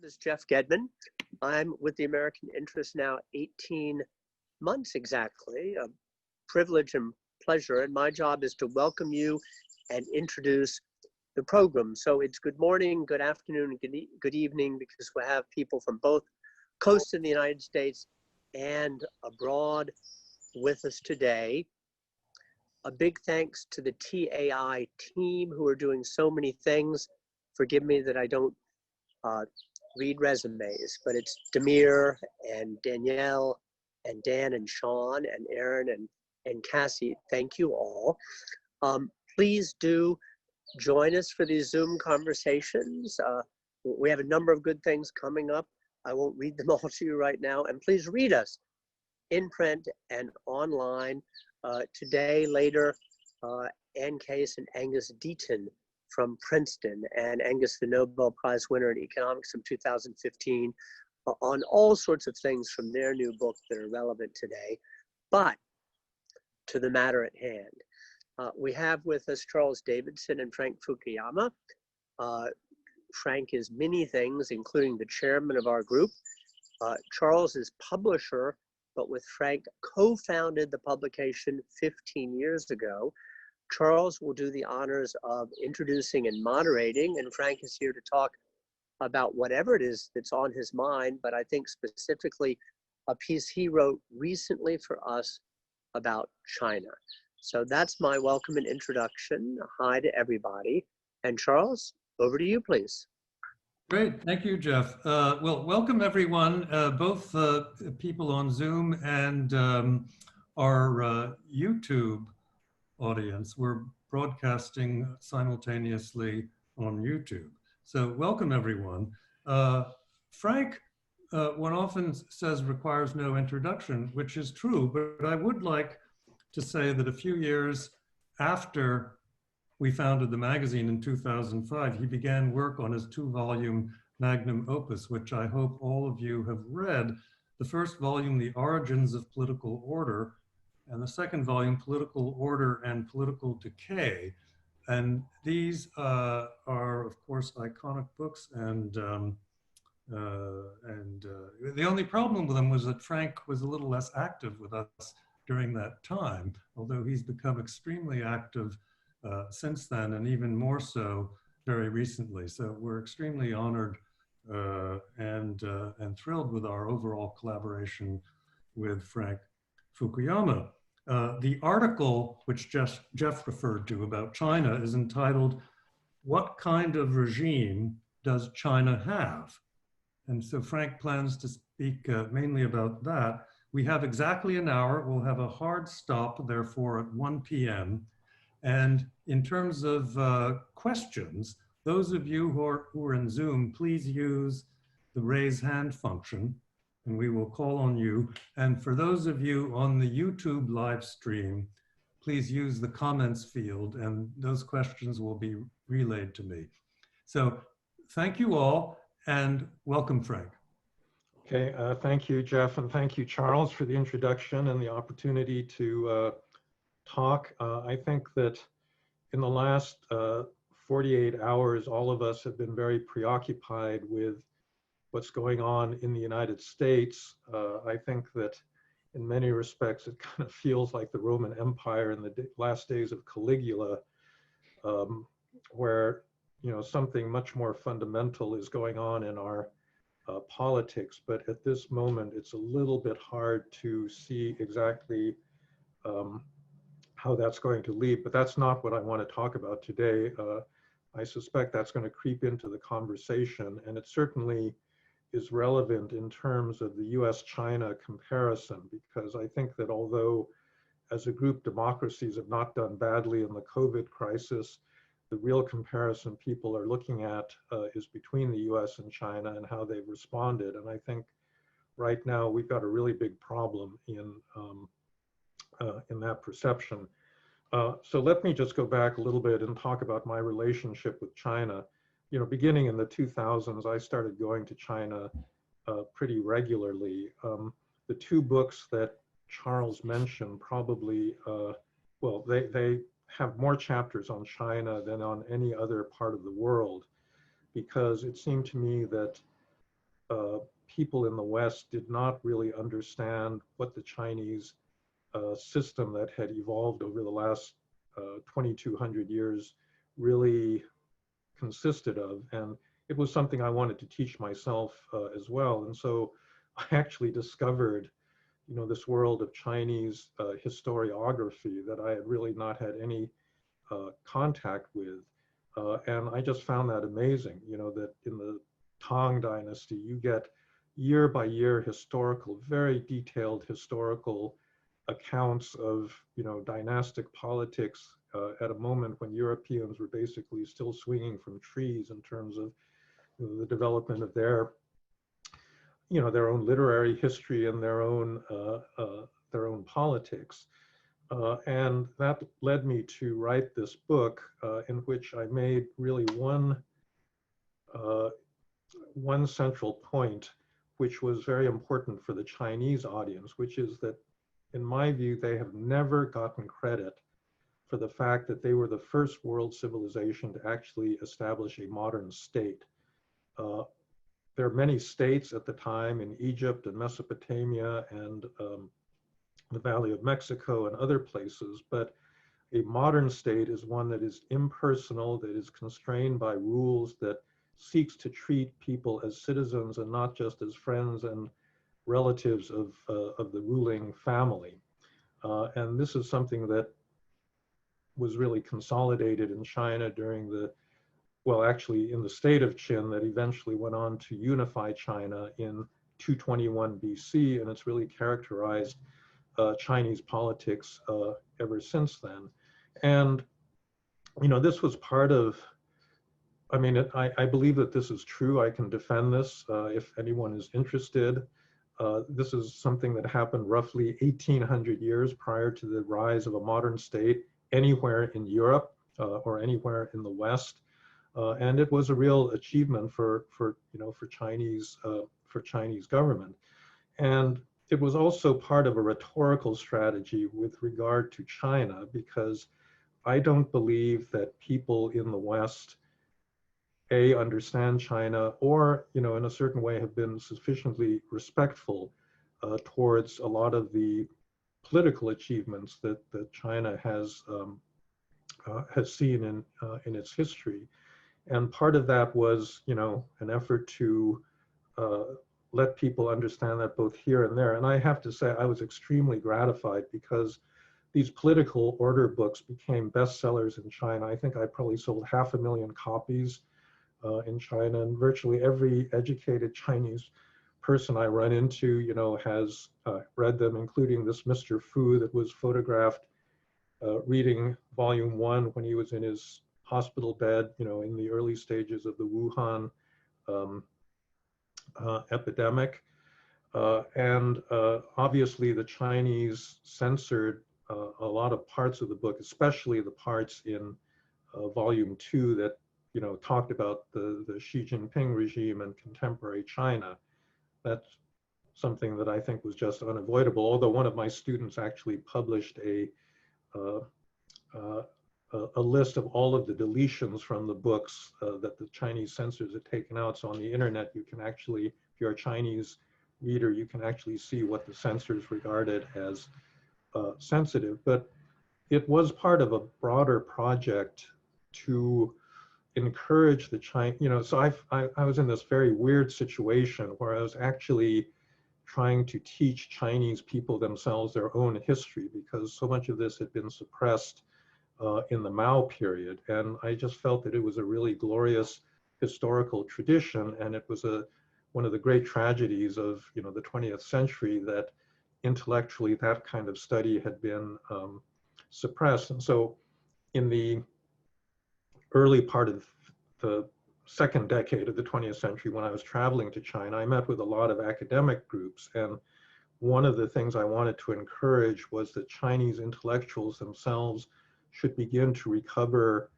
is Jeff Gedman. I'm with the American Interest now 18 months exactly, a privilege and pleasure. And my job is to welcome you and introduce the program. So it's good morning, good afternoon, good evening, because we have people from both coasts in the United States and abroad with us today. A big thanks to the TAI team who are doing so many things. Forgive me that I don't read resumes, but it's Demir and Danielle and Dan and Sean and Aaron and Cassie. Thank you all. Please do join us for these Zoom conversations. We have a number of good things coming up. I won't read them all to you right now. And please read us in print and online. Today, later, Ann Case and Angus Deaton from Princeton, and Angus, the Nobel Prize winner in economics from 2015, on all sorts of things from their new book that are relevant today. But to the matter at hand, we have with us Charles Davidson and Frank Fukuyama. Frank is many things, including the chairman of our group. Charles is publisher, but with Frank co-founded the publication 15 years ago. Charles will do the honors of introducing and moderating, and Frank is here to talk about whatever it is that's on his mind, but I think specifically a piece he wrote recently for us about China. So that's my welcome and introduction. Hi to everybody. And Charles, over to you, please. Great, thank you, Jeff. Well, welcome everyone, both people on Zoom and our YouTube audience. We're broadcasting simultaneously on YouTube. So welcome everyone. Frank, one often says requires no introduction, which is true, but I would like to say that a few years after we founded the magazine in 2005, he began work on his 2-volume magnum opus, which I hope all of you have read. The first volume, The Origins of Political Order, and the second volume, Political Order and Political Decay. And these are, of course, iconic books. And the only problem with them was that Frank was a little less active with us during that time, although he's become extremely active since then, and even more so very recently. So we're extremely honored and thrilled with our overall collaboration with Frank Fukuyama. The article which Jeff referred to about China is entitled, "What Kind of Regime Does China Have?" And so Frank plans to speak mainly about that. We have exactly an hour. We'll have a hard stop, therefore, at 1 p.m. And in terms of questions, those of you who are in Zoom, please use the raise hand function, and we will call on you. And for those of you on the YouTube live stream, please use the comments field, and those questions will be relayed to me. So thank you all, and welcome, Frank. Okay, thank you, Jeff, and thank you, Charles, for the introduction and the opportunity to talk. I think that in the last 48 hours, all of us have been very preoccupied with what's going on in the United States. I think that in many respects, it kind of feels like the Roman Empire in the last days of Caligula, where something much more fundamental is going on in our politics. But at this moment, it's a little bit hard to see exactly how that's going to lead, but that's not what I want to talk about today. I suspect that's going to creep into the conversation, and it certainly is relevant in terms of the US-China comparison, because I think that although as a group democracies have not done badly in the COVID crisis, the real comparison people are looking at is between the US and China and how they've responded. And I think right now we've got a really big problem in that perception. So let me just go back a little bit and talk about my relationship with China. Beginning in the 2000s, I started going to China pretty regularly. The two books that Charles mentioned probably, well, they have more chapters on China than on any other part of the world, because it seemed to me that people in the West did not really understand what the Chinese system that had evolved over the last 2,200 years really consisted of. And it was something I wanted to teach myself as well. And so I actually discovered, this world of Chinese historiography that I had really not had any contact with. And I just found that amazing, that in the Tang Dynasty, you get year by year historical, very detailed historical accounts of, dynastic politics at a moment when Europeans were basically still swinging from trees in terms of the development of their own literary history and their own politics. And that led me to write this book in which I made really one central point, which was very important for the Chinese audience, which is that, in my view, they have never gotten credit for the fact that they were the first world civilization to actually establish a modern state. There are many states at the time in Egypt and Mesopotamia and the Valley of Mexico and other places, but a modern state is one that is impersonal, that is constrained by rules, that seeks to treat people as citizens and not just as friends and relatives of the ruling family. And this is something that was really consolidated in China during actually in the state of Qin, that eventually went on to unify China in 221 BC, and it's really characterized Chinese politics ever since then. And, this was part of, I believe that this is true. I can defend this if anyone is interested. This is something that happened roughly 1,800 years prior to the rise of a modern state anywhere in Europe or anywhere in the West. And it was a real achievement for Chinese government. And it was also part of a rhetorical strategy with regard to China, because I don't believe that people in the West, understand China, or, in a certain way have been sufficiently respectful towards a lot of the political achievements that China has seen in its history. And part of that was, an effort to let people understand that both here and there. And I have to say, I was extremely gratified, because these political order books became bestsellers in China. I think I probably sold 500,000 copies in China, and virtually every educated Chinese person I run into, has read them, including this Mr. Fu that was photographed reading volume 1 when he was in his hospital bed, in the early stages of the Wuhan epidemic. And obviously the Chinese censored a lot of parts of the book, especially the parts in volume 2 that, talked about the Xi Jinping regime and contemporary China. That's something that I think was just unavoidable, although one of my students actually published a list of all of the deletions from the books that the Chinese censors had taken out. So on the internet, you can actually, if you're a Chinese reader, you can actually see what the censors regarded as sensitive. But it was part of a broader project to encourage the Chinese, so I was in this very weird situation where I was actually trying to teach Chinese people themselves their own history, because so much of this had been suppressed in the Mao period. And I just felt that it was a really glorious historical tradition, and it was one of the great tragedies of the 20th century that intellectually that kind of study had been suppressed. And so in the early part of the second decade of the 20th century, when I was traveling to China, I met with a lot of academic groups. And one of the things I wanted to encourage was that Chinese intellectuals themselves should begin to recover,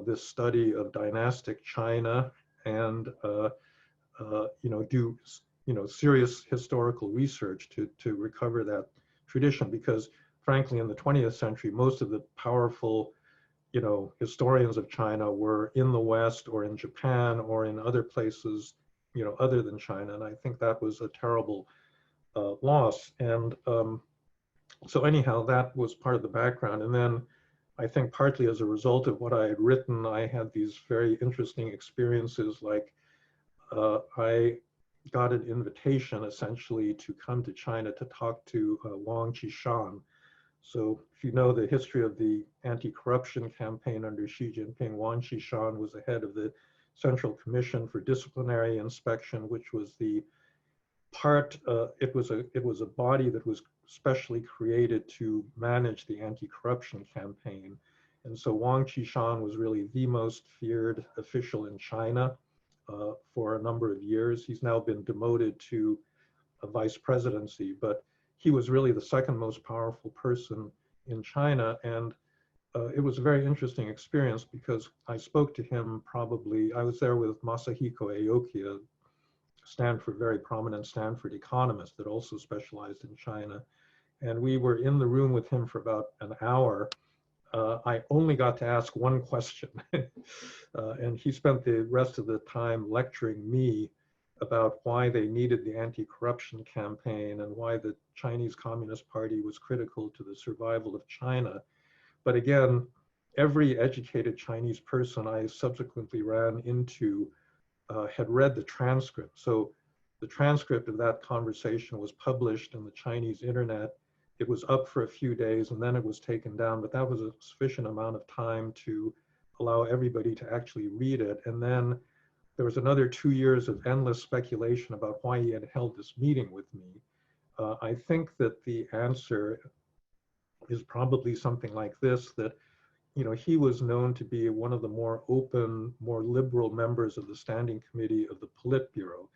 this study of dynastic China and, do, serious historical research to recover that tradition. Because frankly, in the 20th century, most of the powerful historians of China were in the West or in Japan or in other places other than China. And I think that was a terrible loss. And so anyhow, that was part of the background. And then I think partly as a result of what I had written, I had these very interesting experiences. Like I got an invitation essentially to come to China to talk to Wang Qishan. So if you know the history of the anti-corruption campaign under Xi Jinping, Wang Qishan was the head of the Central Commission for Disciplinary Inspection, which was the it was a body that was specially created to manage the anti-corruption campaign. And so Wang Qishan was really the most feared official in China for a number of years. He's now been demoted to a vice presidency, but he was really the second most powerful person in China. And it was a very interesting experience because I spoke to him I was there with Masahiko Aoki, a very prominent Stanford economist that also specialized in China. And we were in the room with him for about an hour. I only got to ask one question. And he spent the rest of the time lecturing me about why they needed the anti-corruption campaign and why the Chinese Communist Party was critical to the survival of China. But again, every educated Chinese person I subsequently ran into had read the transcript. So the transcript of that conversation was published in the Chinese internet. It was up for a few days and then it was taken down, but that was a sufficient amount of time to allow everybody to actually read it. And then there was another 2 years of endless speculation about why he had held this meeting with me. I think that the answer is probably something like this, that he was known to be one of the more open, more liberal members of the standing committee of the Politburo.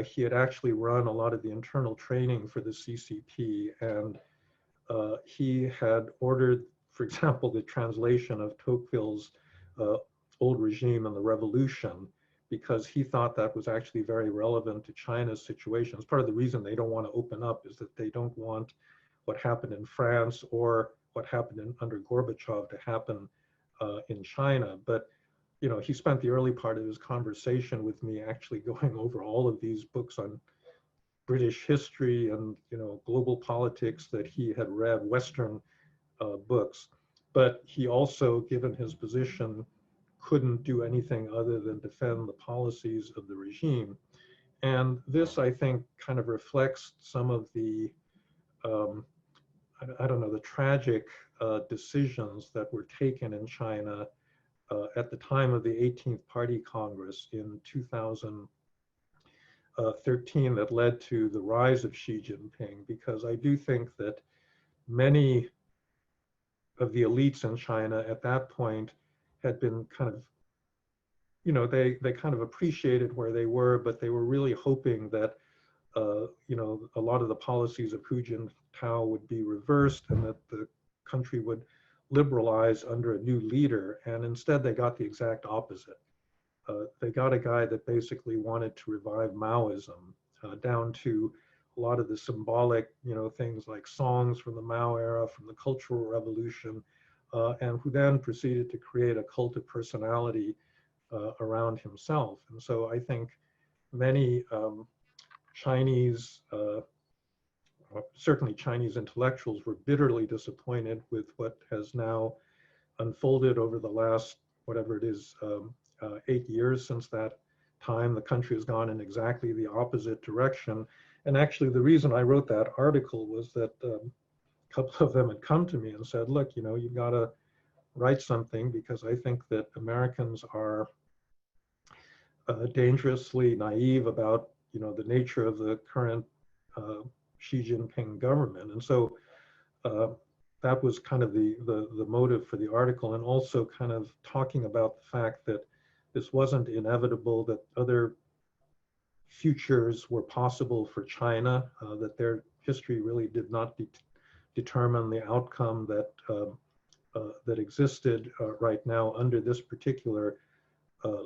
He had actually run a lot of the internal training for the CCP, and he had ordered, for example, the translation of Tocqueville's Old Regime and the Revolution, because he thought that was actually very relevant to China's situation. It's part of the reason they don't want to open up, is that they don't want what happened in France or what happened under Gorbachev to happen in China. But he spent the early part of his conversation with me actually going over all of these books on British history and global politics that he had read, Western books. But he also, given his position, couldn't do anything other than defend the policies of the regime. And this, I think, kind of reflects some of the I don't know, the tragic decisions that were taken in China at the time of the 18th Party Congress in 2013 that led to the rise of Xi Jinping, because I do think that many of the elites in China at that point had been kind of, they kind of appreciated where they were, but they were really hoping that a lot of the policies of Hu Jintao would be reversed and that the country would liberalize under a new leader. And instead, they got the exact opposite. They got a guy that basically wanted to revive Maoism, down to a lot of the symbolic, things like songs from the Mao era, from the Cultural Revolution, and who then proceeded to create a cult of personality around himself. And so I think many Chinese, certainly Chinese intellectuals, were bitterly disappointed with what has now unfolded over the last, whatever it is, 8 years since that time. The country has gone in exactly the opposite direction. And actually, the reason I wrote that article was that a couple of them had come to me and said, look, you've got to write something, because I think that Americans are dangerously naive about the nature of the current Xi Jinping government. And so that was kind of the motive for the article, and also kind of talking about the fact that this wasn't inevitable, that other futures were possible for China, that their history really did not determine the outcome that that existed right now under this particular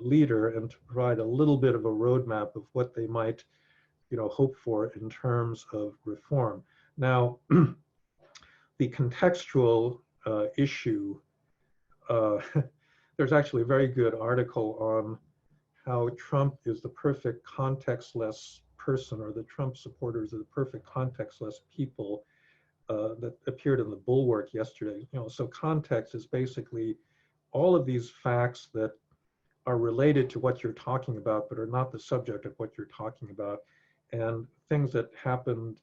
leader, and to provide a little bit of a roadmap of what they might hope for in terms of reform. Now, the contextual issue, there's actually a very good article on how Trump is the perfect contextless person, or the Trump supporters are the perfect contextless people that appeared in the Bulwark yesterday. So context is basically all of these facts that are related to what you're talking about, but are not the subject of what you're talking about, and things that happened,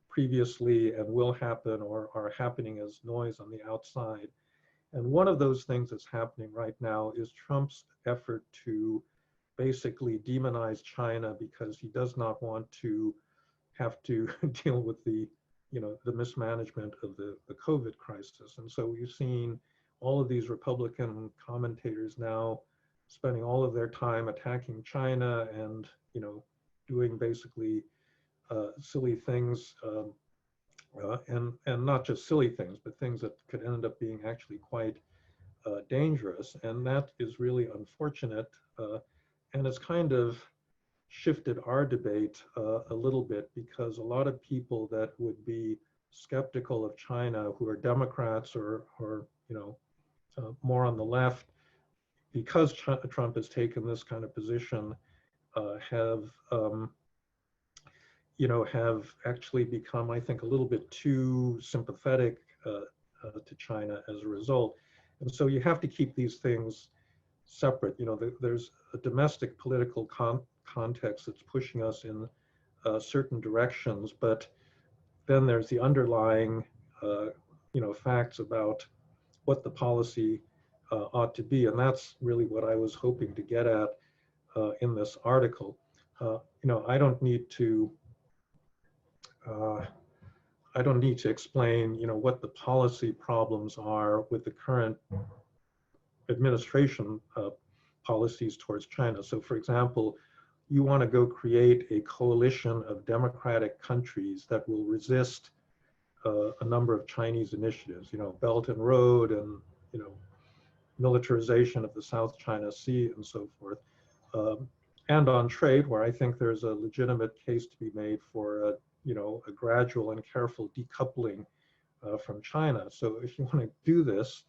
previously and will happen or are happening as noise on the outside. And one of those things that's happening right now is Trump's effort to basically demonize China because he does not want to have to deal with the mismanagement of the COVID crisis. And so we've seen all of these Republican commentators now spending all of their time attacking China and, doing basically silly things, and not just silly things, but things that could end up being actually quite dangerous. And that is really unfortunate. And it's kind of shifted our debate a little bit, because a lot of people that would be skeptical of China, who are Democrats or more on the left, because Trump has taken this kind of position, have actually become, I think, a little bit too sympathetic to China as a result. And so you have to keep these things separate. There's a domestic political context that's pushing us in certain directions, but then there's the underlying, facts about what the policy ought to be, and that's really what I was hoping to get at in this article. I don't need to explain, what the policy problems are with the current administration policies towards China. So, for example, you want to go create a coalition of democratic countries that will resist a number of Chinese initiatives, Belton Road and, militarization of the South China Sea and so forth. And on trade, where I think there's a legitimate case to be made for a gradual and careful decoupling from China. So if you want to do this,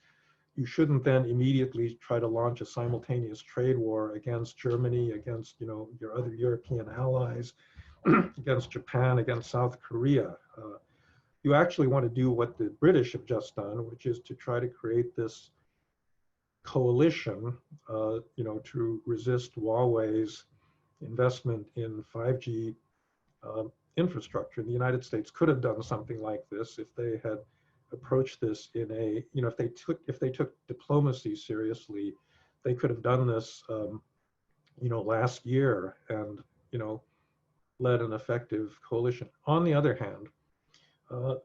you shouldn't then immediately try to launch a simultaneous trade war against Germany, against your other European allies, against Japan, against South Korea. You actually want to do what the British have just done, which is to try to create this coalition, to resist Huawei's investment in 5G infrastructure. The United States could have done something like this if they had approached this in a, if they took diplomacy seriously. They could have done this, last year and, led an effective coalition. On the other hand,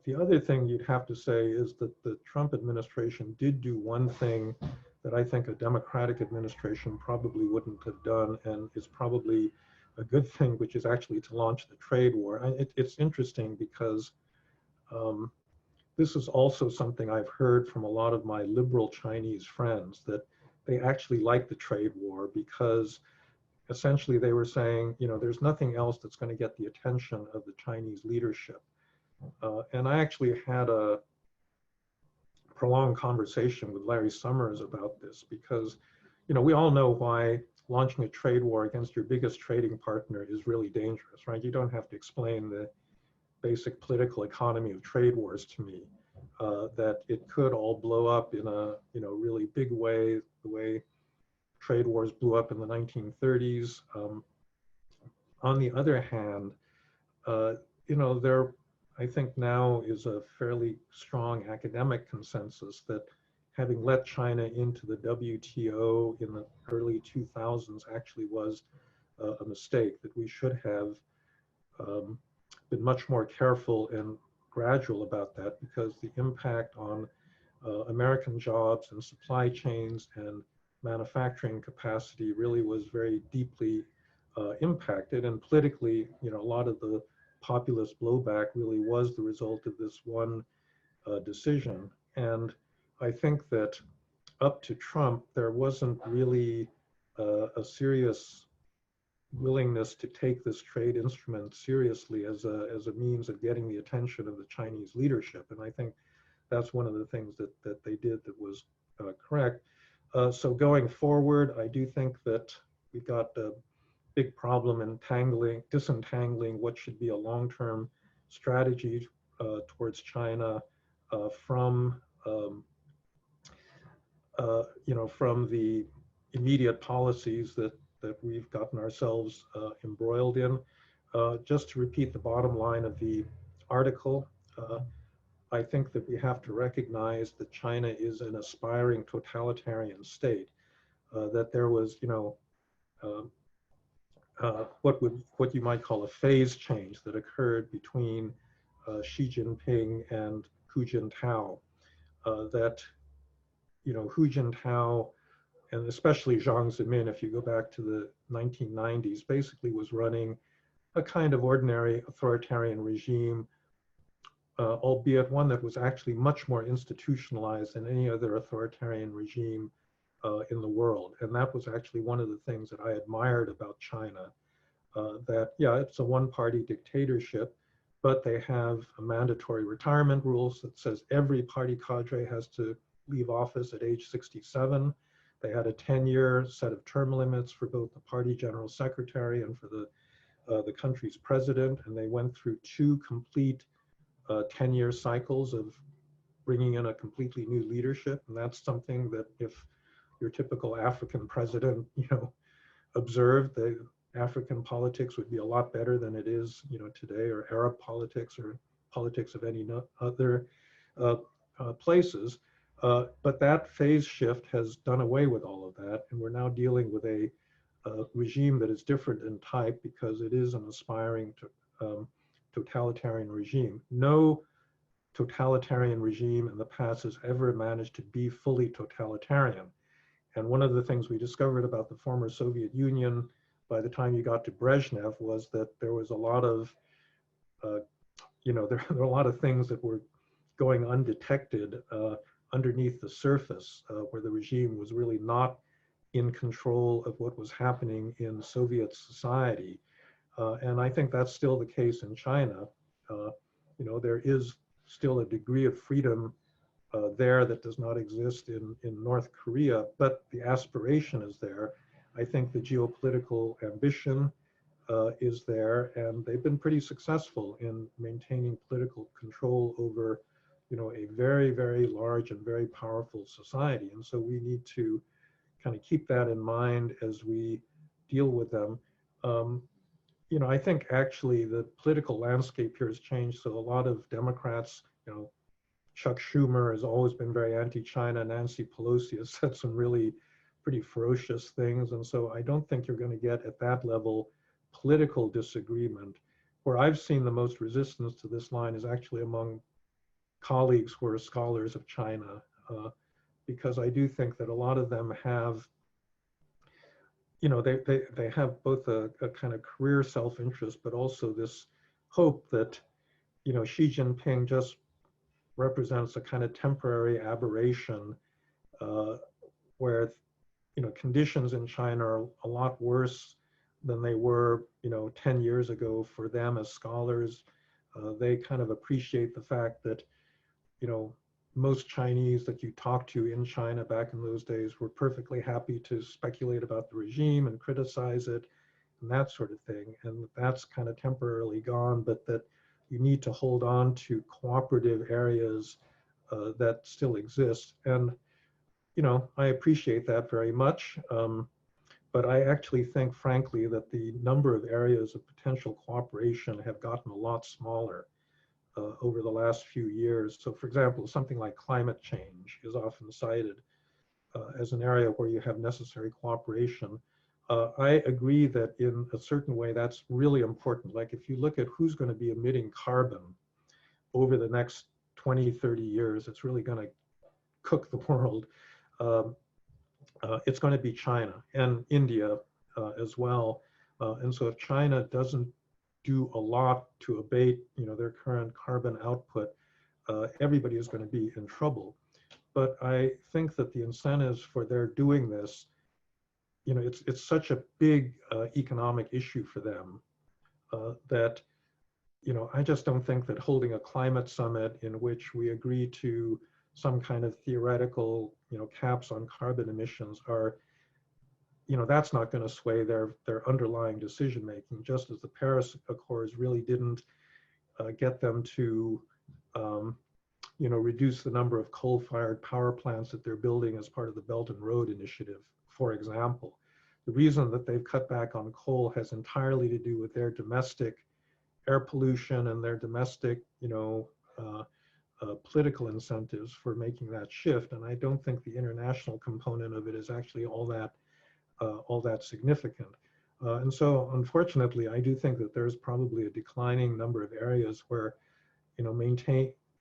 the other thing you'd have to say is that the Trump administration did do one thing that I think a Democratic administration probably wouldn't have done, and is probably a good thing, which is actually to launch the trade war. And it's interesting because this is also something I've heard from a lot of my liberal Chinese friends, that they actually like the trade war because essentially they were saying, there's nothing else that's going to get the attention of the Chinese leadership. And I actually had a prolonged conversation with Larry Summers about this, because, we all know why launching a trade war against your biggest trading partner is really dangerous, right? You don't have to explain the basic political economy of trade wars to me, that it could all blow up in a, really big way, the way trade wars blew up in the 1930s. On the other hand, there, I think now is a fairly strong academic consensus that having let China into the WTO in the early 2000s actually was a mistake, that we should have been much more careful and gradual about that, because the impact on American jobs and supply chains and manufacturing capacity really was very deeply impacted. And politically, a lot of the populist blowback really was the result of this one decision. And I think that up to Trump, there wasn't really a serious willingness to take this trade instrument seriously as a means of getting the attention of the Chinese leadership. And I think that's one of the things that they did that was correct. So going forward, I do think that we've got a big problem in disentangling what should be a long-term strategy towards China from from the immediate policies that we've gotten ourselves embroiled in. Just to repeat the bottom line of the article, I think that we have to recognize that China is an aspiring totalitarian state. That there was, what you might call a phase change that occurred between Xi Jinping and Hu Jintao. That Hu Jintao, and especially Jiang Zemin, if you go back to the 1990s, basically was running a kind of ordinary authoritarian regime, albeit one that was actually much more institutionalized than any other authoritarian regime in the world. And that was actually one of the things that I admired about China, that, yeah, it's a one-party dictatorship, but they have a mandatory retirement rules that says every party cadre has to leave office at age 67. They had a 10-year set of term limits for both the party general secretary and for the country's president. And they went through 2 complete 10-year cycles of bringing in a completely new leadership. And that's something that if your typical African president, observed, the African politics would be a lot better than it is, today, or Arab politics or politics of any other places. But that phase shift has done away with all of that. And we're now dealing with a regime that is different in type because it is an aspiring totalitarian regime. No totalitarian regime in the past has ever managed to be fully totalitarian. And one of the things we discovered about the former Soviet Union by the time you got to Brezhnev was that there was a lot of, there were a lot of things that were going undetected underneath the surface, where the regime was really not in control of what was happening in Soviet society. And I think that's still the case in China. There is still a degree of freedom there that does not exist in North Korea, but the aspiration is there. I think the geopolitical ambition is there, and they've been pretty successful in maintaining political control over, a very, very large and very powerful society. And so we need to kind of keep that in mind as we deal with them. I think actually the political landscape here has changed. So a lot of Democrats, Chuck Schumer has always been very anti-China. Nancy Pelosi has said some really pretty ferocious things. And so I don't think you're going to get at that level political disagreement. Where I've seen the most resistance to this line is actually among colleagues who are scholars of China, because I do think that a lot of them have, they have both a kind of career self-interest, but also this hope that, Xi Jinping just represents a kind of temporary aberration where, conditions in China are a lot worse than they were, 10 years ago for them as scholars. They kind of appreciate the fact that, most Chinese that you talk to in China back in those days were perfectly happy to speculate about the regime and criticize it and that sort of thing. And that's kind of temporarily gone, but that you need to hold on to cooperative areas that still exist. And, I appreciate that very much. But I actually think, frankly, that the number of areas of potential cooperation have gotten a lot smaller over the last few years. So for example, something like climate change is often cited as an area where you have necessary cooperation. I agree that in a certain way, that's really important. Like if you look at who's going to be emitting carbon over the next 20, 30 years, it's really going to cook the world. It's going to be China and India as well. And so if China doesn't do a lot to abate, their current carbon output, everybody is going to be in trouble. But I think that the incentives for their doing this, it's such a big economic issue for them that, I just don't think that holding a climate summit in which we agree to some kind of theoretical, caps on carbon emissions are, that's not going to sway their underlying decision making, just as the Paris Accords really didn't get them to reduce the number of coal-fired power plants that they're building as part of the Belton Road Initiative, for example. The reason that they've cut back on coal has entirely to do with their domestic air pollution and their domestic, political incentives for making that shift. And I don't think the international component of it is actually all that significant. And so, unfortunately, I do think that there's probably a declining number of areas where,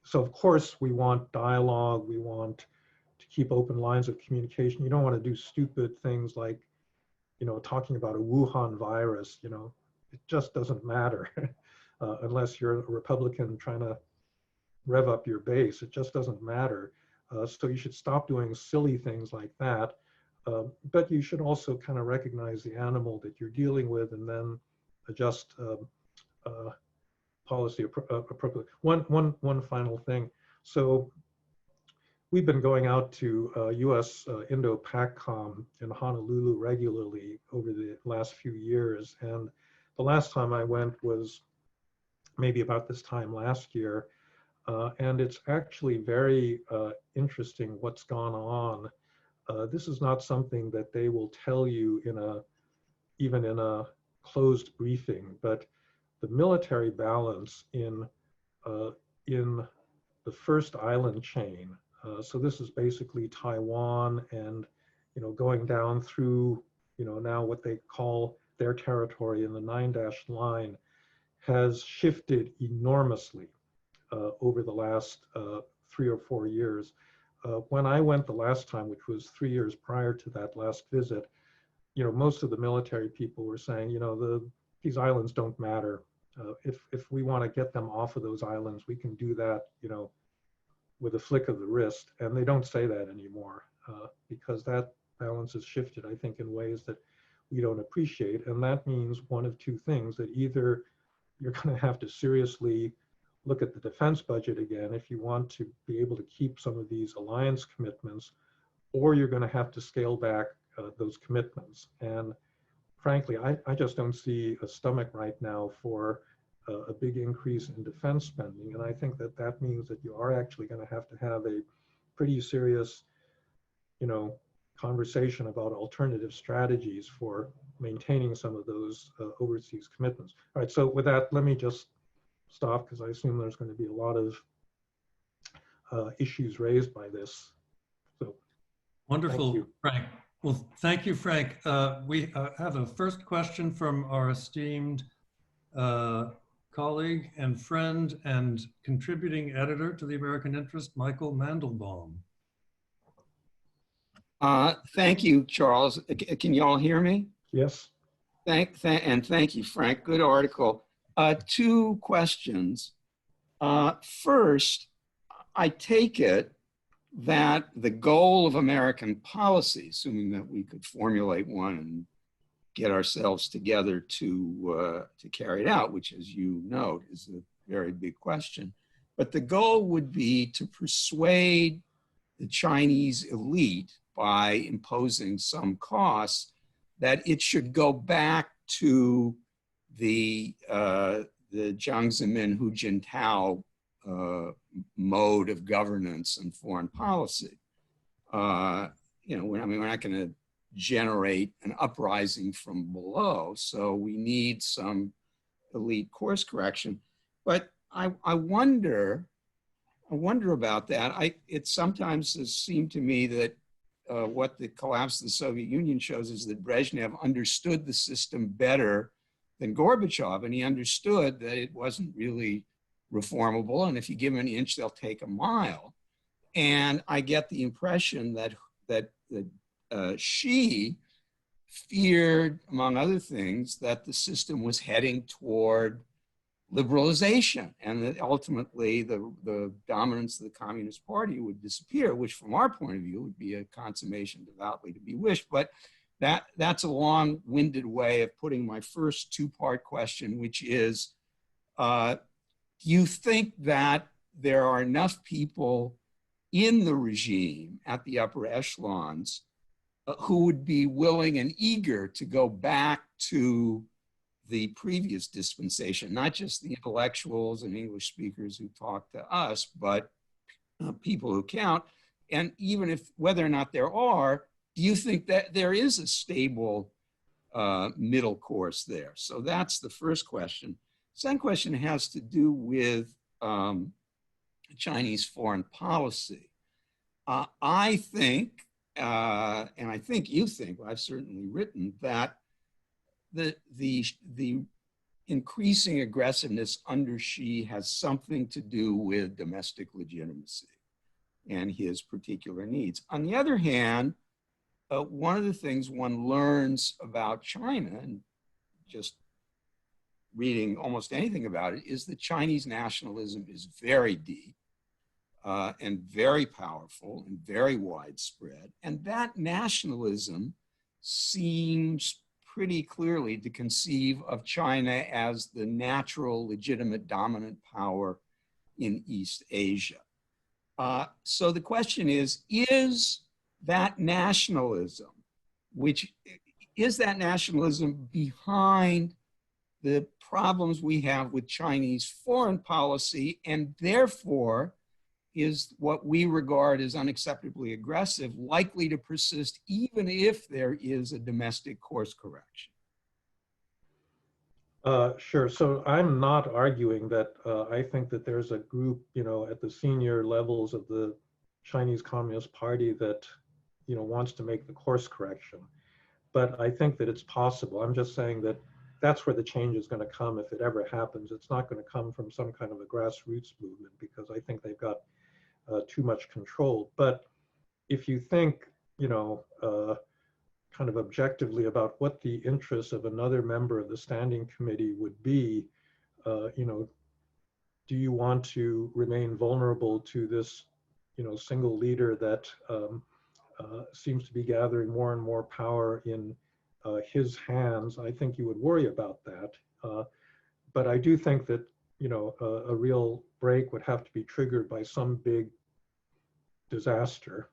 so of course we want dialogue, we want to keep open lines of communication. You don't want to do stupid things like, talking about a Wuhan virus, it just doesn't matter unless you're a Republican trying to rev up your base. It just doesn't matter. So you should stop doing silly things like that. But you should also kind of recognize the animal that you're dealing with and then adjust policy appropriately. One final thing. So we've been going out to US Indo-PACCOM in Honolulu regularly over the last few years. And the last time I went was maybe about this time last year. And it's actually very interesting what's gone on. This is not something that they will tell you even in a closed briefing, but the military balance in the first island chain. So this is basically Taiwan and, going down through, now what they call their territory in the 9-dash line has shifted enormously over the last 3 or 4 years. When I went the last time, which was 3 years prior to that last visit, most of the military people were saying, these islands don't matter. If we want to get them off of those islands, we can do that, with a flick of the wrist. And they don't say that anymore because that balance has shifted, I think, in ways that we don't appreciate. And that means one of two things, that either you're going to have to seriously look at the defense budget again if you want to be able to keep some of these alliance commitments, or you're going to have to scale back those commitments. And frankly, I just don't see a stomach right now for a big increase in defense spending. And I think that means that you are actually going to have a pretty serious, conversation about alternative strategies for maintaining some of those overseas commitments. All right, so with that, let me just stop because I assume there's going to be a lot of issues raised by this. So, wonderful, Frank. Well, thank you, Frank. We have a first question from our esteemed colleague and friend and contributing editor to the American Interest, Michael Mandelbaum. Thank you, Charles. Can you all hear me? Yes. And thank you, Frank. Good article. 2 questions. First, I take it that the goal of American policy, assuming that we could formulate one and get ourselves together to carry it out, which, as you note, is a very big question. But the goal would be to persuade the Chinese elite by imposing some costs that it should go back to the Jiang Zemin, Hu Jintao mode of governance and foreign policy. We're not going to generate an uprising from below, so we need some elite course correction. But I wonder about that. It sometimes has seemed to me that what the collapse of the Soviet Union shows is that Brezhnev understood the system better than Gorbachev, and he understood that it wasn't really reformable, and if you give them an inch, they'll take a mile. And I get the impression that Xi feared, among other things, that the system was heading toward liberalization, and that ultimately the dominance of the Communist Party would disappear, which from our point of view would be a consummation devoutly to be wished. But that's a long-winded way of putting my first 2-part question, which is, do you think that there are enough people in the regime at the upper echelons who would be willing and eager to go back to the previous dispensation, not just the intellectuals and English speakers who talk to us, but people who count. And even if, whether or not there are, do you think that there is a stable middle course there? So that's the first question. Second question has to do with Chinese foreign policy. I think, and I think you think, I've certainly written, that the increasing aggressiveness under Xi has something to do with domestic legitimacy and his particular needs. On the other hand, one of the things one learns about China, and just reading almost anything about it, is that Chinese nationalism is very deep and very powerful and very widespread. And that nationalism seems pretty clearly to conceive of China as the natural, legitimate, dominant power in East Asia. So the question is that nationalism, is that nationalism behind the problems we have with Chinese foreign policy, and therefore is what we regard as unacceptably aggressive likely to persist even if there is a domestic course correction? Sure. So I'm not arguing that I think that there's a group, at the senior levels of the Chinese Communist Party that, wants to make the course correction. But I think that it's possible. I'm just saying that that's where the change is going to come if it ever happens. It's not going to come from some kind of a grassroots movement, because I think they've got too much control. But if you think, kind of objectively about what the interests of another member of the standing committee would be, do you want to remain vulnerable to this, single leader that seems to be gathering more and more power in his hands? I think you would worry about that. But I do think that, a real break would have to be triggered by some big disaster.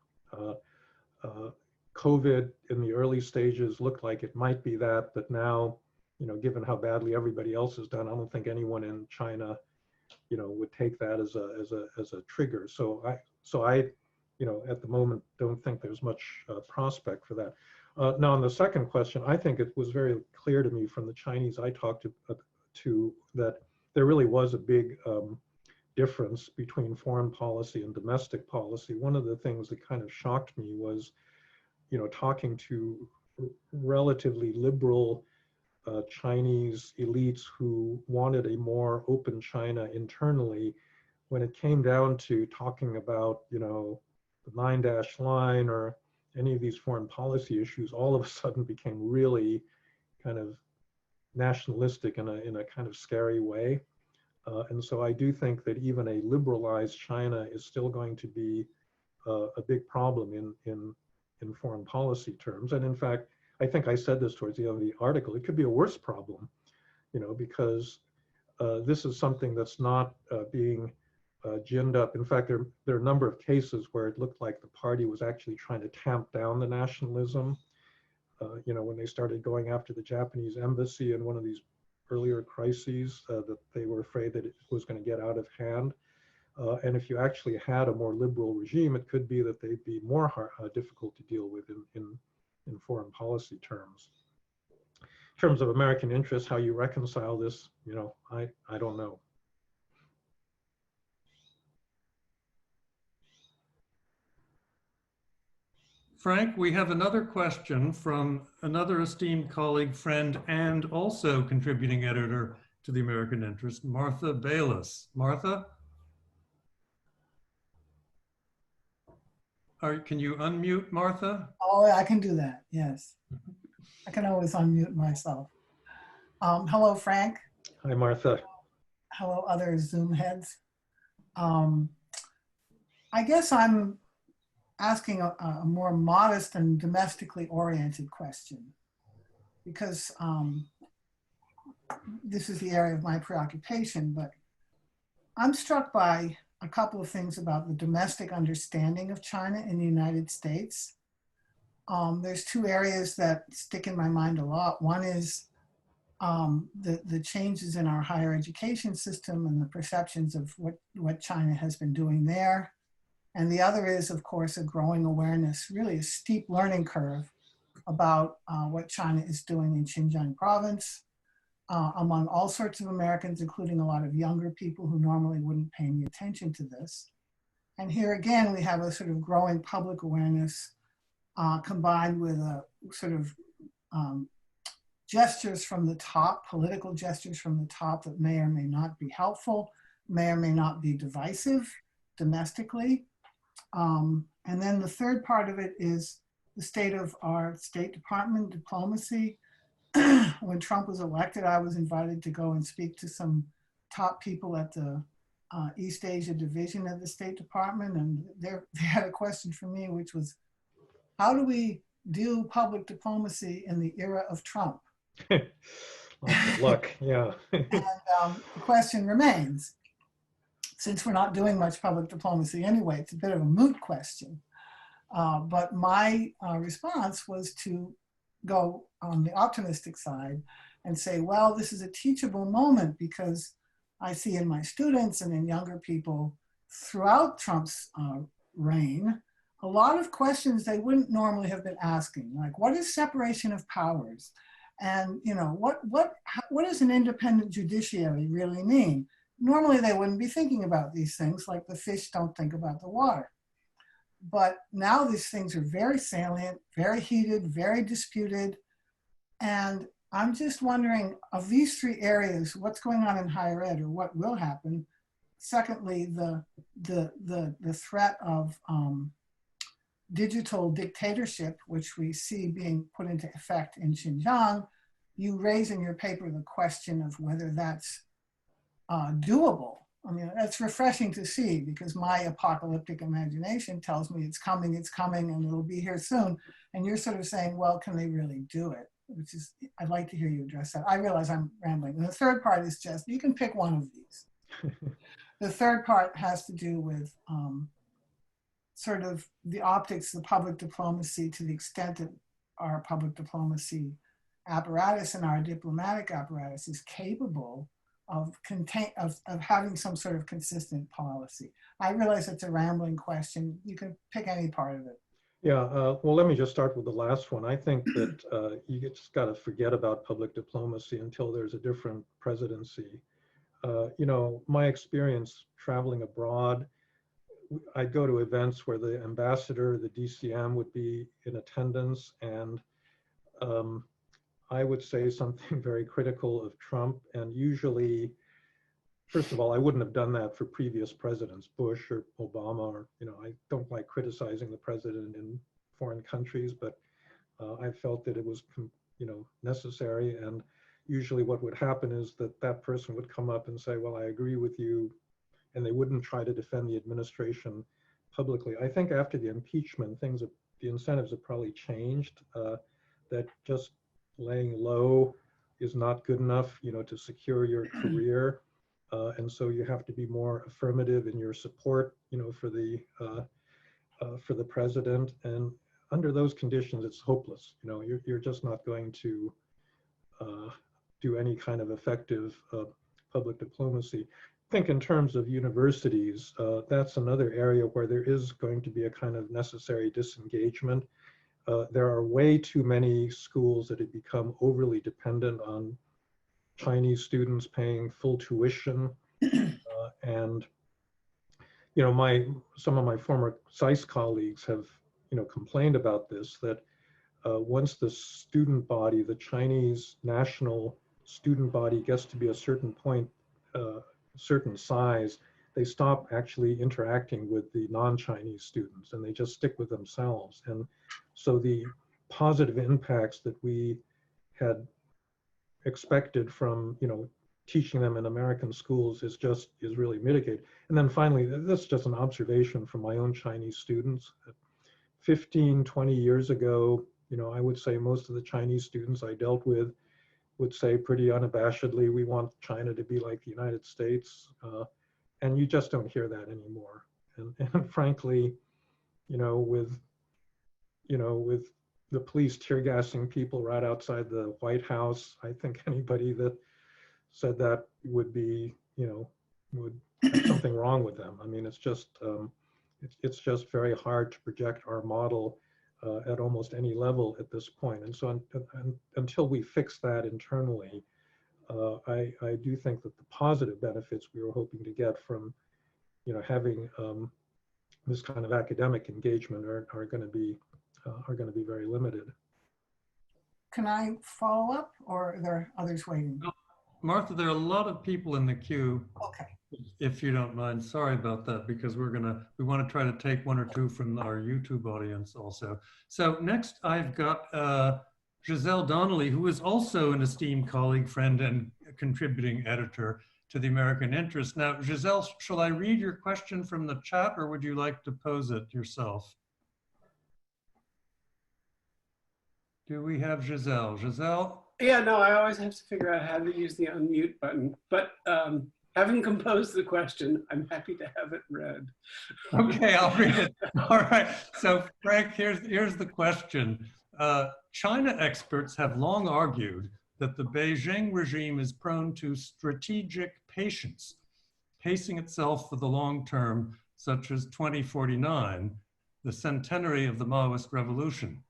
COVID in the early stages looked like it might be that, but now, given how badly everybody else has done, I don't think anyone in China, would take that as a trigger. So I, at the moment, don't think there's much prospect for that. Now, on the second question, I think it was very clear to me from the Chinese I talked to that there really was a big difference between foreign policy and domestic policy. One of the things that kind of shocked me was, talking to relatively liberal Chinese elites who wanted a more open China internally. When it came down to talking about, the 9-dash line or any of these foreign policy issues, all of a sudden became really kind of nationalistic in a kind of scary way. And so I do think that even a liberalized China is still going to be a big problem in foreign policy terms. And in fact, I think I said this towards the end of the article, it could be a worse problem, because this is something that's not being ginned up. In fact, there are a number of cases where it looked like the party was actually trying to tamp down the nationalism. When they started going after the Japanese embassy in one of these earlier crises, that they were afraid that it was going to get out of hand. And if you actually had a more liberal regime, it could be that they'd be more difficult to deal with in foreign policy terms. In terms of American interests, how you reconcile this, I don't know. Frank, we have another question from another esteemed colleague, friend, and also contributing editor to the American Interest, Martha Bayless. Martha? Can you unmute, Martha? Oh, I can do that, yes. I can always unmute myself. Hello, Frank. Hi, Martha. Hello, other Zoom heads. I guess I'm asking a more modest and domestically oriented question, because this is the area of my preoccupation, but I'm struck by a couple of things about the domestic understanding of China in the United States. There's two areas that stick in my mind a lot. One is the changes in our higher education system and the perceptions of what China has been doing there. And the other is, of course, a growing awareness, really a steep learning curve about what China is doing in Xinjiang province among all sorts of Americans, including a lot of younger people who normally wouldn't pay any attention to this. And here again, we have a sort of growing public awareness combined with a sort of gestures from the top, political gestures from the top that may or may not be helpful, may or may not be divisive domestically. And then the third part of it is the state of our State Department diplomacy. When Trump was elected, I was invited to go and speak to some top people at the East Asia division of the State Department. And they had a question for me, which was, how do we do public diplomacy in the era of Trump? Lots of luck, yeah. And the question remains, since we're not doing much public diplomacy anyway, it's a bit of a moot question. But my response was to go on the optimistic side and say, well, this is a teachable moment, because I see in my students and in younger people throughout Trump's reign, a lot of questions they wouldn't normally have been asking, like what is separation of powers? And what does an independent judiciary really mean? Normally they wouldn't be thinking about these things, like the fish don't think about the water. But now these things are very salient, very heated, very disputed. And I'm just wondering, of these three areas, what's going on in higher ed, or what will happen? Secondly, the threat of digital dictatorship, which we see being put into effect in Xinjiang. You raise in your paper the question of whether that's doable. I mean, that's refreshing to see, because my apocalyptic imagination tells me it's coming, and it'll be here soon. And you're sort of saying, well, can they really do it? Which is, I'd like to hear you address that. I realize I'm rambling. And the third part is just, you can pick one of these. The third part has to do with sort of the optics, the public diplomacy, to the extent that our public diplomacy apparatus and our diplomatic apparatus is capable of having some sort of consistent policy. I realize it's a rambling question. You can pick any part of it. Yeah, well, let me just start with the last one. I think that you just got to forget about public diplomacy until there's a different presidency. My experience traveling abroad, I'd go to events where the ambassador, the DCM would be in attendance, and I would say something very critical of Trump. And usually, first of all, I wouldn't have done that for previous presidents, Bush or Obama, or, I don't like criticizing the president in foreign countries, but I felt that it was, necessary. And usually what would happen is that person would come up and say, well, I agree with you. And they wouldn't try to defend the administration publicly. I think after the impeachment, the incentives have probably changed, that just laying low is not good enough, to secure your career. And so you have to be more affirmative in your support, for the president. And under those conditions, it's hopeless. You're just not going to do any kind of effective public diplomacy. I think in terms of universities, that's another area where there is going to be a kind of necessary disengagement. There are way too many schools that have become overly dependent on Chinese students paying full tuition. And, some of my former SAIS colleagues have, complained about this, that once the student body, the Chinese national student body gets to be a certain point, certain size, they stop actually interacting with the non-Chinese students, and they just stick with themselves. And so the positive impacts that we had expected from, teaching them in American schools is really mitigated. And then finally, this is just an observation from my own Chinese students. 15, 20 years ago, I would say most of the Chinese students I dealt with would say pretty unabashedly, we want China to be like the United States. And you just don't hear that anymore. And frankly, with the police tear gassing people right outside the White House. I think anybody that said that would be, would have something wrong with them. I mean, it's just very hard to project our model at almost any level at this point. And so until we fix that internally, I do think that the positive benefits we were hoping to get from, having this kind of academic engagement are going to be very limited. Can I follow up, or are there others waiting? Martha, there are a lot of people in the queue. Okay. If you don't mind, sorry about that, because we want to try to take one or two from our YouTube audience also. So next I've got Giselle Donnelly, who is also an esteemed colleague, friend, and contributing editor to the American Interest. Now, Giselle, shall I read your question from the chat, or would you like to pose it yourself? Do we have Giselle? Giselle? Yeah, no, I always have to figure out how to use the unmute button. But having composed the question, I'm happy to have it read. Okay, I'll read it. All right. So, Frank, here's the question. China experts have long argued that the Beijing regime is prone to strategic patience, pacing itself for the long term, such as 2049, the centenary of the Maoist revolution.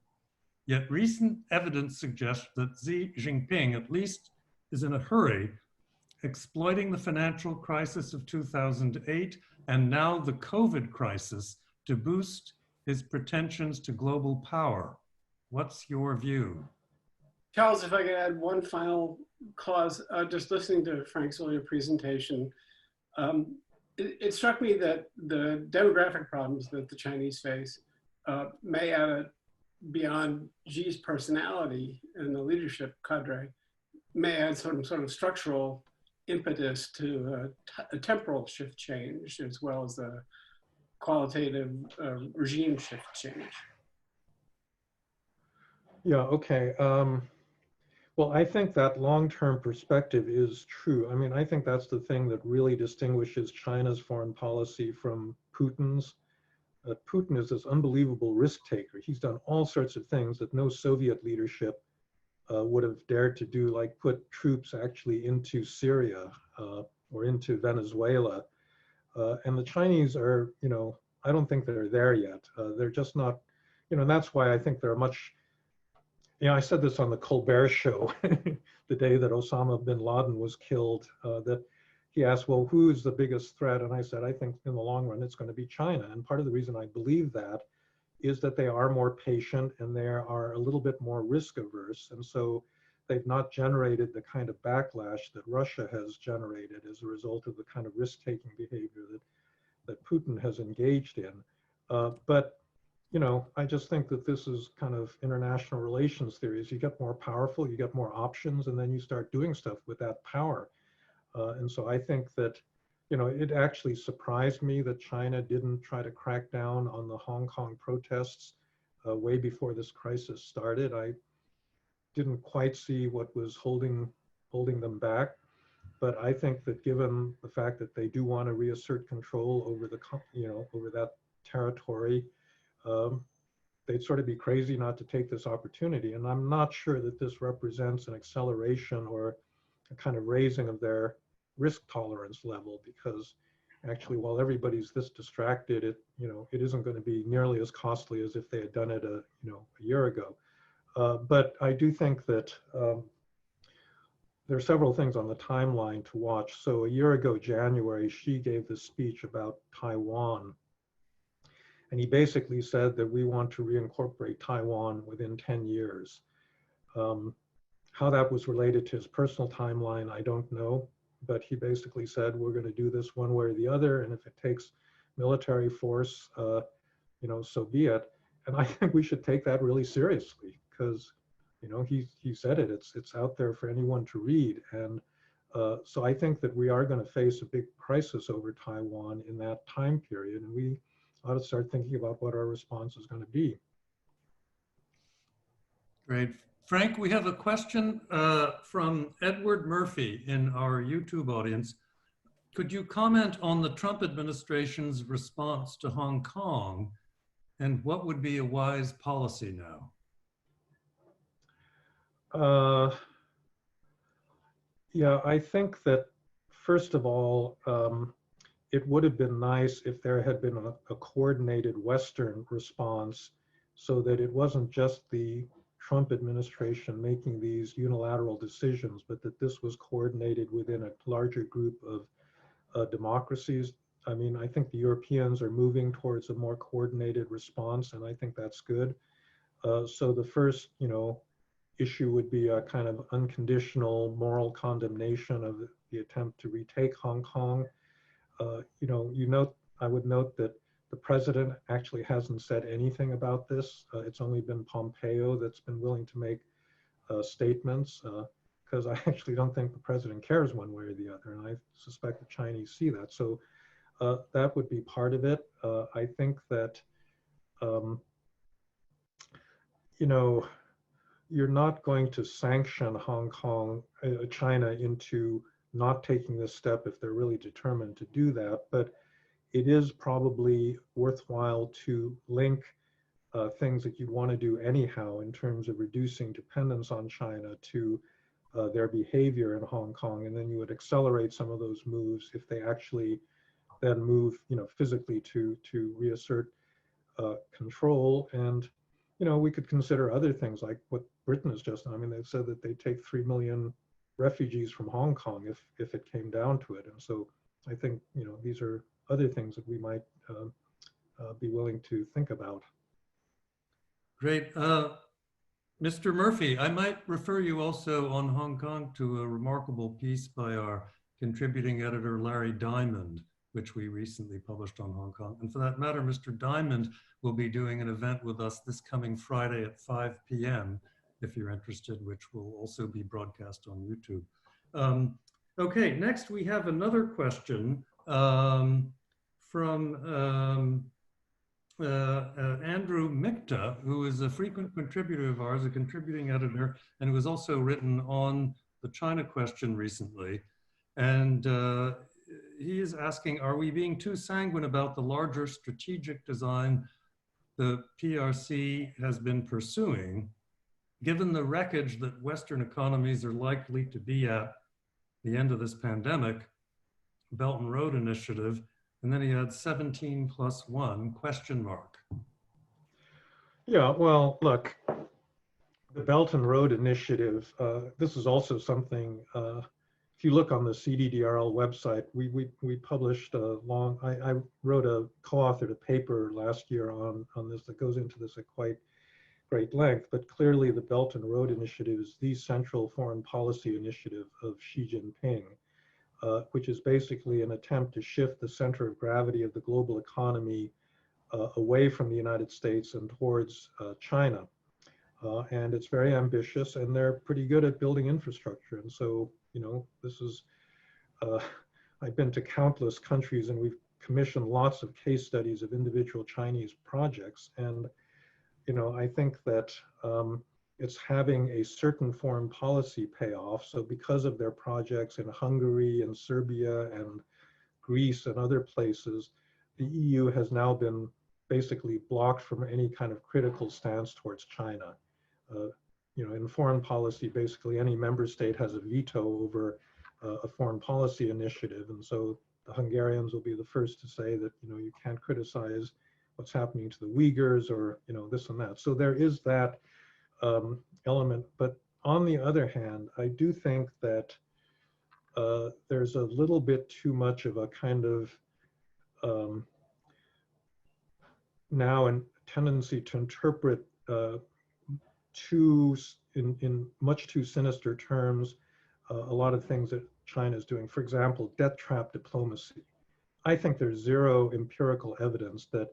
Yet recent evidence suggests that Xi Jinping, at least, is in a hurry, exploiting the financial crisis of 2008 and now the COVID crisis to boost his pretensions to global power. What's your view? Charles, if I could add one final clause, just listening to Frank's earlier presentation, it struck me that the demographic problems that the Chinese face may add beyond Xi's personality and the leadership cadre, may add some sort of structural impetus to a temporal shift change, as well as a qualitative regime shift change. Yeah, okay. Well, I think that long-term perspective is true. I mean, I think that's the thing that really distinguishes China's foreign policy from Putin's. Putin is this unbelievable risk taker. He's done all sorts of things that no Soviet leadership would have dared to do, like put troops actually into Syria or into Venezuela. And the Chinese are, I don't think they're there yet. They're just not, and that's why I think they're much, I said this on the Colbert Show the day that Osama bin Laden was killed, that he asked, well, who's the biggest threat? And I said, I think in the long run, it's going to be China. And part of the reason I believe that is that they are more patient and they are a little bit more risk averse. And so they've not generated the kind of backlash that Russia has generated as a result of the kind of risk-taking behavior that Putin has engaged in. But I just think that this is kind of international relations theories. You get more powerful, you get more options, and then you start doing stuff with that power. And so I think that, it actually surprised me that China didn't try to crack down on the Hong Kong protests way before this crisis started. I didn't quite see what was holding them back. But I think that given the fact that they do want to reassert control over over that territory, they'd sort of be crazy not to take this opportunity. And I'm not sure that this represents an acceleration or a kind of raising of their risk tolerance level, because actually, while everybody's this distracted, it isn't going to be nearly as costly as if they had done it a year ago. But I do think that there are several things on the timeline to watch. So a year ago, January, Xi gave this speech about Taiwan. And he basically said that we want to reincorporate Taiwan within 10 years. How that was related to his personal timeline, I don't know. But he basically said, we're going to do this one way or the other. And if it takes military force, so be it. And I think we should take that really seriously because, he said it, it's out there for anyone to read. And so I think that we are going to face a big crisis over Taiwan in that time period. And we ought to start thinking about what our response is going to be. Great. Frank, we have a question from Edward Murphy in our YouTube audience. Could you comment on the Trump administration's response to Hong Kong and what would be a wise policy now? Yeah, I think that first of all, it would have been nice if there had been a coordinated Western response so that it wasn't just the Trump administration making these unilateral decisions, but that this was coordinated within a larger group of democracies. I mean, I think the Europeans are moving towards a more coordinated response, and I think that's good. So the first, issue would be a kind of unconditional moral condemnation of the attempt to retake Hong Kong. I would note that the president actually hasn't said anything about this. It's only been Pompeo that's been willing to make statements, because I actually don't think the president cares one way or the other, and I suspect the Chinese see that. So that would be part of it. I think that, you're not going to sanction China into not taking this step if they're really determined to do that, but it is probably worthwhile to link things that you'd want to do anyhow in terms of reducing dependence on China to their behavior in Hong Kong, and then you would accelerate some of those moves if they actually then move, physically to reassert control. And we could consider other things like what Britain has just done. I mean, they've said that they take 3 million refugees from Hong Kong if it came down to it. And so I think, these are other things that we might be willing to think about. Great. Mr. Murphy, I might refer you also on Hong Kong to a remarkable piece by our contributing editor, Larry Diamond, which we recently published on Hong Kong. And for that matter, Mr. Diamond will be doing an event with us this coming Friday at 5 p.m. if you're interested, which will also be broadcast on YouTube. Okay, next we have another question from Andrew Mikta, who is a frequent contributor of ours, a contributing editor, and who has also written on the China question recently. And he is asking, are we being too sanguine about the larger strategic design the PRC has been pursuing, given the wreckage that Western economies are likely to be at the end of this pandemic, Belt and Road Initiative, and then he had 17+1 question mark. Yeah, well, look, the Belt and Road Initiative, this is also something, if you look on the CDDRL website, we published I co-authored a paper last year on this that goes into this at quite great length, but clearly the Belt and Road Initiative is the central foreign policy initiative of Xi Jinping, which is basically an attempt to shift the center of gravity of the global economy away from the United States and towards China. And it's very ambitious, and they're pretty good at building infrastructure. And so, this is, I've been to countless countries and we've commissioned lots of case studies of individual Chinese projects. And, I think that it's having a certain foreign policy payoff. So because of their projects in Hungary and Serbia and Greece and other places, the EU has now been basically blocked from any kind of critical stance towards China. In foreign policy, basically any member state has a veto over a foreign policy initiative. And so the Hungarians will be the first to say that, you can't criticize what's happening to the Uyghurs or, this and that. So there is that element. But on the other hand, I do think that there's a little bit too much of a kind of now a tendency to interpret in much too sinister terms a lot of things that China is doing. For example, debt trap diplomacy. I think there's zero empirical evidence that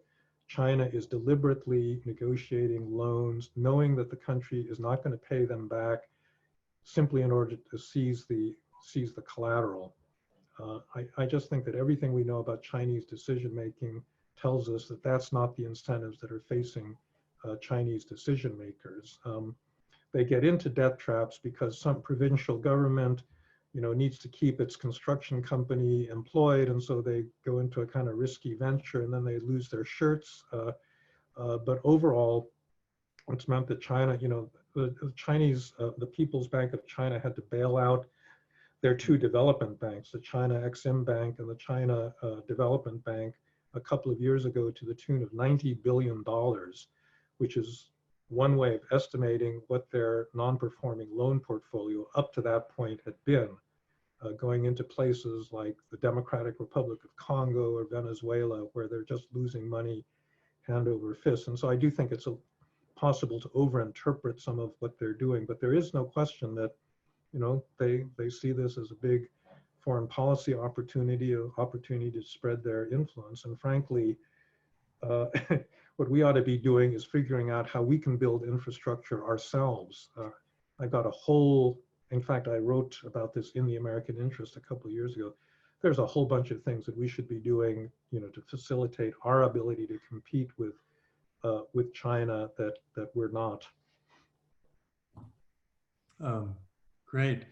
China is deliberately negotiating loans, knowing that the country is not going to pay them back simply in order to seize the collateral. I just think that everything we know about Chinese decision-making tells us that that's not the incentives that are facing Chinese decision makers. They get into debt traps because some provincial government, needs to keep its construction company employed, and so they go into a kind of risky venture, and then they lose their shirts. But overall, it's meant that China, the Chinese, the People's Bank of China had to bail out their two development banks, the China Exim Bank and the China Development Bank, a couple of years ago to the tune of $90 billion, which is one way of estimating what their non-performing loan portfolio up to that point had been, going into places like the Democratic Republic of Congo or Venezuela, where they're just losing money hand over fist. And so I do think it's possible to overinterpret some of what they're doing, but there is no question that, you know, they see this as a big foreign policy opportunity, an opportunity to spread their influence. And frankly, what we ought to be doing is figuring out how we can build infrastructure ourselves. I got a whole, in fact, I wrote about this in The American Interest a couple of years ago. There's a whole bunch of things that we should be doing, you know, to facilitate our ability to compete with China that we're not. Great.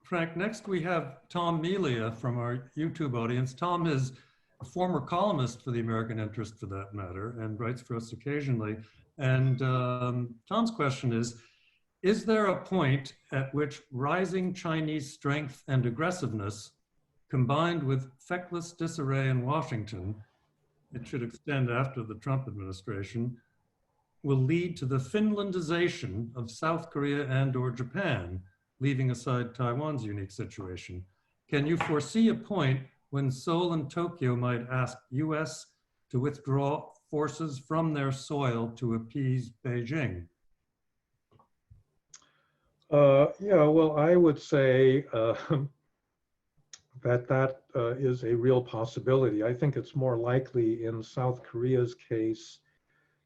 Frank, next we have Tom Melia from our YouTube audience. Tom is a former columnist for The American Interest, for that matter, and writes for us occasionally. And Tom's question is there a point at which rising Chinese strength and aggressiveness, combined with feckless disarray in Washington, it should extend after the Trump administration, will lead to the Finlandization of South Korea and/or Japan, leaving aside Taiwan's unique situation? Can you foresee a point when Seoul and Tokyo might ask US to withdraw forces from their soil to appease Beijing? Yeah, well, I would say that is a real possibility. I think it's more likely in South Korea's case.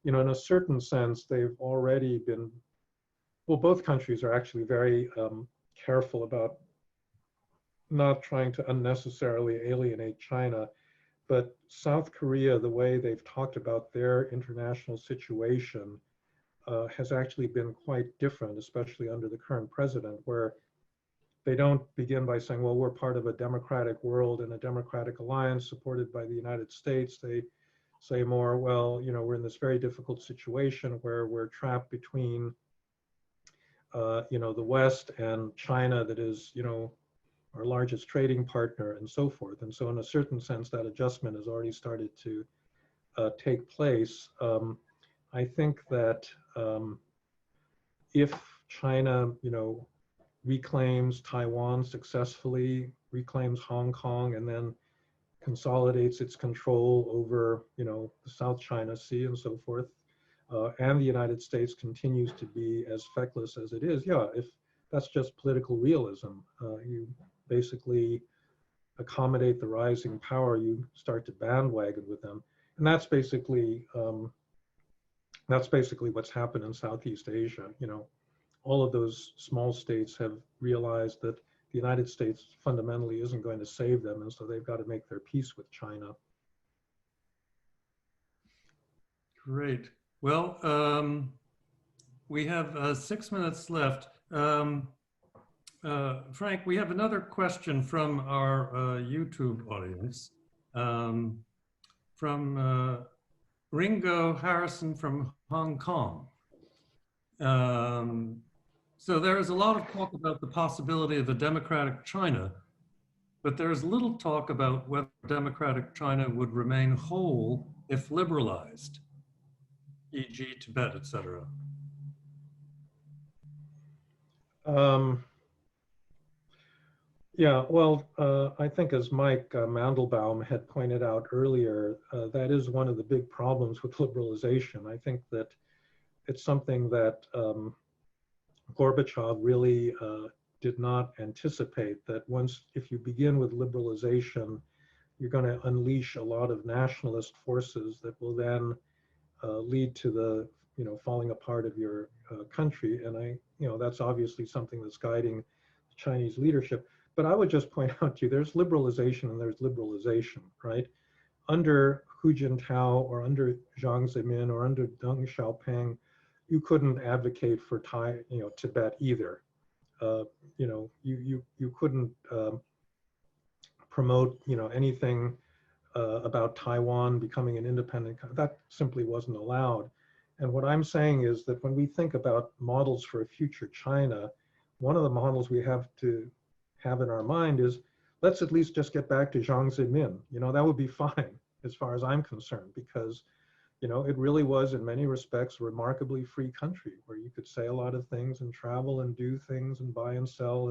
You know, in a certain sense, they've already been, well, both countries are actually very careful about not trying to unnecessarily alienate China. But South Korea, the way they've talked about their international situation has actually been quite different, especially under the current president, where they don't begin by saying, well, we're part of a democratic world and a democratic alliance supported by the United States. They say more, well, you know, we're in this very difficult situation where we're trapped between, you know, the West and China, that is, you know, our largest trading partner, and so forth. And so in a certain sense, that adjustment has already started to take place. I think that if China, you know, reclaims Taiwan successfully, reclaims Hong Kong, and then consolidates its control over, you know, the South China Sea and so forth, and the United States continues to be as feckless as it is, yeah, if that's just political realism, you basically accommodate the rising power, you start to bandwagon with them. And that's basically what's happened in Southeast Asia. You know, all of those small states have realized that the United States fundamentally isn't going to save them, and so they've got to make their peace with China. Great. Well, we have 6 minutes left. Frank, we have another question from our YouTube audience, from Ringo Harrison from Hong Kong. So there is a lot of talk about the possibility of a democratic China, but there's little talk about whether democratic China would remain whole if liberalized, e.g. Tibet, etc. Yeah, well, I think as Mike Mandelbaum had pointed out earlier, that is one of the big problems with liberalization. I think that it's something that Gorbachev really did not anticipate, that once, if you begin with liberalization, you're going to unleash a lot of nationalist forces that will then lead to the, you know, falling apart of your country. And that's obviously something that's guiding the Chinese leadership. But I would just point out to you, there's liberalization and there's liberalization, right? Under Hu Jintao or under Jiang Zemin or under Deng Xiaoping, you couldn't advocate for Tibet either. You couldn't promote, anything about Taiwan becoming an independent country. That simply wasn't allowed. And what I'm saying is that when we think about models for a future China, one of the models we have to have in our mind is, let's at least just get back to Jiang Zemin. You know, that would be fine as far as I'm concerned, because, you know, it really was in many respects a remarkably free country where you could say a lot of things and travel and do things and buy and sell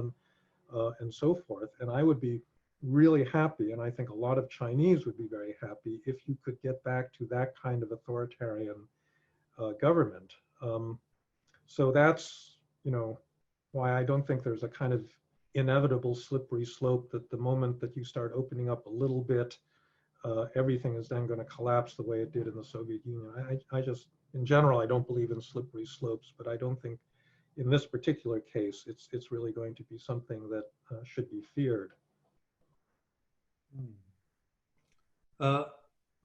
and so forth. And I would be really happy, and I think a lot of Chinese would be very happy, if you could get back to that kind of authoritarian government. So that's, you know, why I don't think there's a kind of inevitable slippery slope that the moment that you start opening up a little bit, everything is then going to collapse the way it did in the Soviet Union. I just, in general, I don't believe in slippery slopes, but I don't think in this particular case, it's really going to be something that should be feared.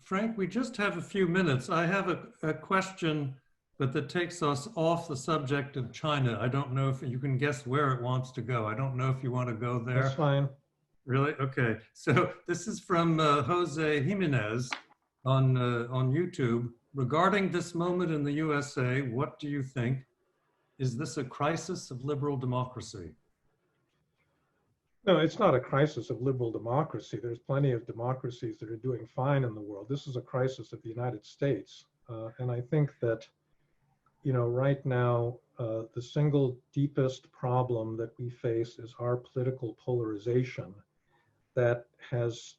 Frank, we just have a few minutes. I have a question, but that takes us off the subject of China. I don't know if you can guess where it wants to go. I don't know if you want to go there. That's fine. Really? Okay. So this is from Jose Jimenez on YouTube. Regarding this moment in the USA, what do you think? Is this a crisis of liberal democracy? No, it's not a crisis of liberal democracy. There's plenty of democracies that are doing fine in the world. This is a crisis of the United States. And I think that, you know, right now, the single deepest problem that we face is our political polarization that has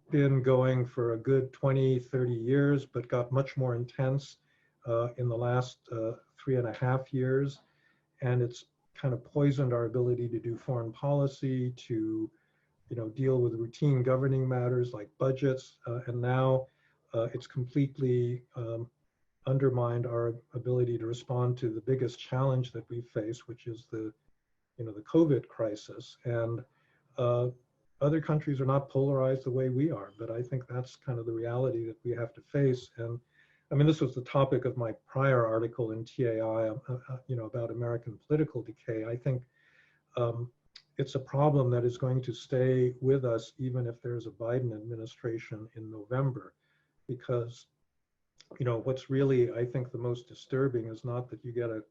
been going for a good 20, 30 years, but got much more intense in the last 3.5 years. And it's kind of poisoned our ability to do foreign policy, to, you know, deal with routine governing matters like budgets. And now it's completely undermined our ability to respond to the biggest challenge that we face, which is the, you know, the COVID crisis. And other countries are not polarized the way we are, but I think that's kind of the reality that we have to face. And I mean, this was the topic of my prior article in TAI, you know, about American political decay. I think it's a problem that is going to stay with us even if there's a Biden administration in November, because, you know, what's really, I think, the most disturbing is not that you get a,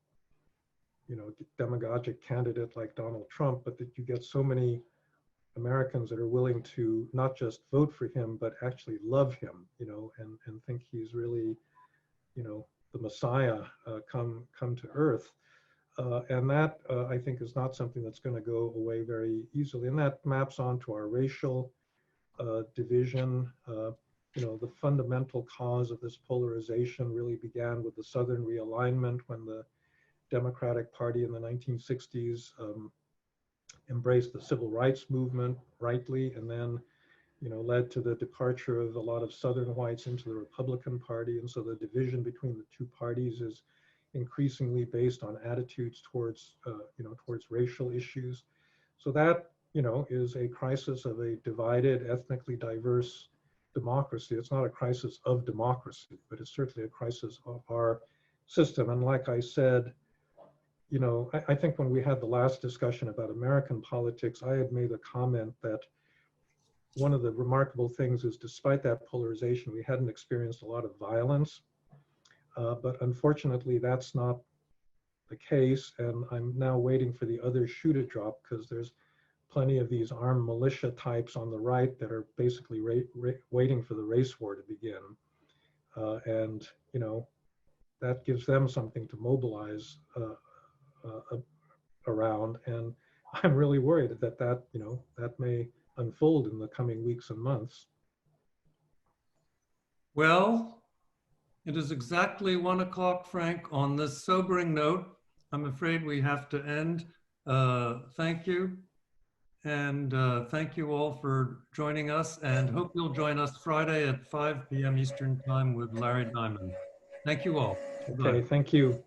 you know, demagogic candidate like Donald Trump, but that you get so many Americans that are willing to not just vote for him, but actually love him, you know, and think he's really, you know, the Messiah come to earth. And that, I think, is not something that's going to go away very easily. And that maps onto our racial division. You know, the fundamental cause of this polarization really began with the Southern realignment when the Democratic Party in the 1960s embraced the civil rights movement rightly, and then, you know, led to the departure of a lot of Southern whites into the Republican Party. And so the division between the two parties is increasingly based on attitudes towards, you know, towards racial issues. So that, you know, is a crisis of a divided, ethnically diverse democracy. It's not a crisis of democracy, but it's certainly a crisis of our system. And like I said, you know, I think when we had the last discussion about American politics, I had made a comment that one of the remarkable things is, despite that polarization, we hadn't experienced a lot of violence. But unfortunately, that's not the case. And I'm now waiting for the other shoe to drop, because there's plenty of these armed militia types on the right that are basically waiting for the race war to begin. And, you know, that gives them something to mobilize around. And I'm really worried that, you know, that may unfold in the coming weeks and months. Well, it is exactly 1 o'clock, Frank. On this sobering note, I'm afraid we have to end. Thank you. And thank you all for joining us, and hope you'll join us Friday at 5 p.m. Eastern Time with Larry Diamond. Thank you all. Okay, thank you.